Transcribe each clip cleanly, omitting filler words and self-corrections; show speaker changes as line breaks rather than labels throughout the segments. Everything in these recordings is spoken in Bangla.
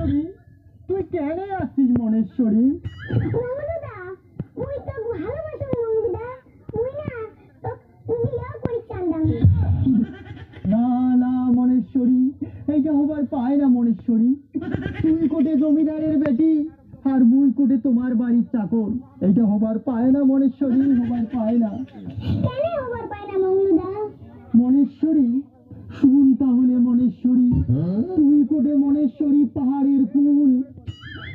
মনেশ্বরী, তুই কেন আসছিস মনেশ্বরী? না না মনেশ্বরী, এইটা হবার পায় না মনেশ্বরী। তুই কোটে জমিদারের বেটি আর মুই কোটে তোমার বাড়ির চাকর, এইটা হবার পায় না মনেশ্বরী, হবার পায় না। মনেশ্বরী শুন তাহলে মনেশ্বরী, তুই কোটে মনেশ্বরী পাহাড়ের ফুল,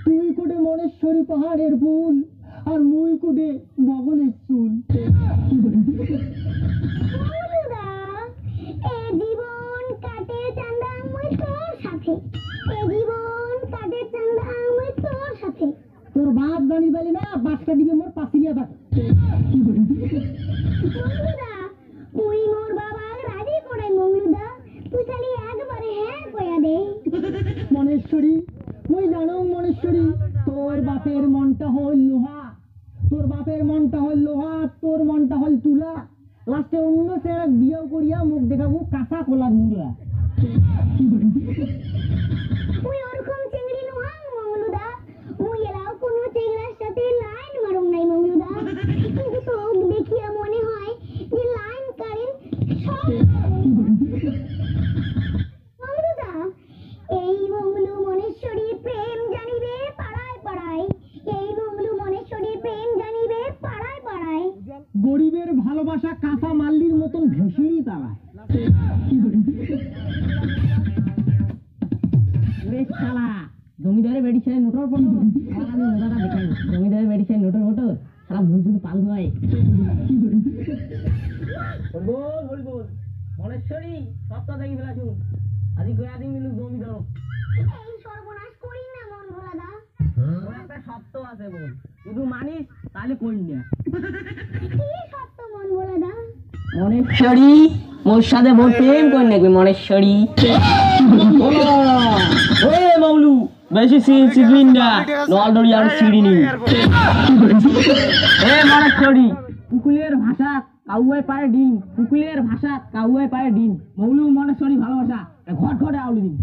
তুই কোটে মনেশ্বরী পাহাড়ের ফুল আর মুই কোটে বগলের চুল। তোর বাপ জানি বলে না বাসটা দিবে মোর পাঁচিলিয়া বাস। মনেশ্বরী মুই জানো মনেশ্বরী, তোর বাপের মনটা হল লোহা, তোর বাপের মনটা হল লোহা, তোর মনটা হল তুলা, লাস্টে অন্য ছেড়ে বিয়েও করিয়া মুখ দেখাবো কাঁচা কলার মুড়া। গরিবের ভালোবাসা কাঁচা মাল্লির মতন ভেসেই তারায়। জমিদারের মেডিসিন নোটর পড়লো, আমি মজাটা দেখাই। জমিদারের মেডিসিন নোটর ফটো সারা ভুল শুধু পাল হয়। মনেশ্বরী সবটা দেখি ফেলাছু, আজ কয়া দিন মিলু জমিদার একটা সপ্ত আছে বল, শুধু মানিস তাহলে কই না। মনেশ্বরী মোর সাথে মোর প্রেম কই নাকি মনেশ্বরী? ওরে বাবলু বেশি সিগিন না, নলদড়ি আর সিড়িনি। এ মনেশ্বরী কুকুলের ভাষা কাউয়ায় পারে ডিম, কুকুলের ভাষা কাউয়ায় পারে ডিম। মৌলু মনেশ্বরী ভালোবাসা ঘট ঘটে আউলি দিন।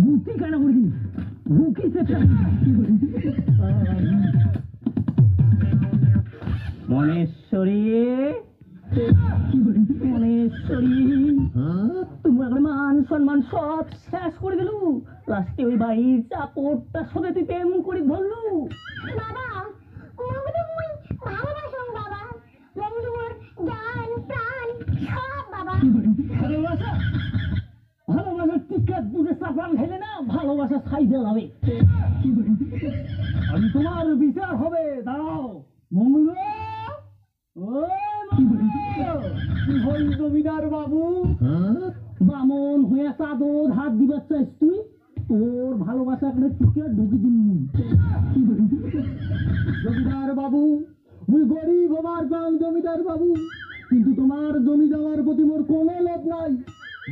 বুকি কানা করে দিন, বুকি সেটা মনেশ্বরী। মনেশ্বরী তোমার মান সম্মান সব শেষ করে গেল, লাস্টে ওই বাড়ির চাপড়টা সবে তুই প্রেম করে ধরলু। ভালোবাসা ভালোবাসার টিকেট দুটো চাপান খেলে না, ভালোবাসা সাইডে যাবে। আমি তোমার বিচার হবে, দাঁড়াও। মঙ্গল জমিদার বাবু বামন হয়ে চাঁদর হাত দিবার চাইস তুই, তোর ভালোবাসা একটা টিকেট ঢুকি দিন। জমিদার বাবু মুই গরিব হবার পান জমিদার বাবু, কিন্তু তোমার জমি যাওয়ার প্রতি মোর কোনো লোভ নাই,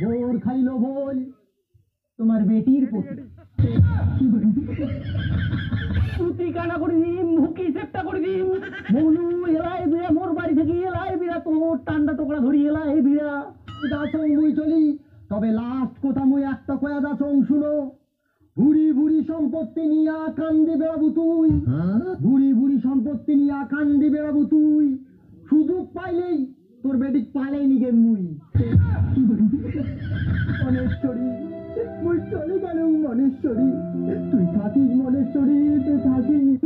মোর খালি লোভ হল তোমার বেটির প্রতি। কানা করে দিন, মুখি চেষ্টা করে দিন। মৌলু এলাই বিড়া মোর বাড়ি থেকে এলাই বিড়া, তোর টান্ডা টোকরা ধরি এলাই বিড়া দাসং মুই চলি। তবে লাস্ট কথা মুই একটা কয়া দাসং শুনো, ভুড়ি ভুড়ি সম্পত্তি নিয়া কান্দি বেড়াবু তুই, ভুড়ি ভুড়ি সম্পত্তি নিয়া কান্দি বেড়াবু তুই, সুযোগ পাইলেই তোর বেটিক পালাই নিগে মুই। মনেশ্বরী মুই চলে গেল মনেশ্বরী, তুই থাকিস মনেশ্বরী, তুই থাকিস।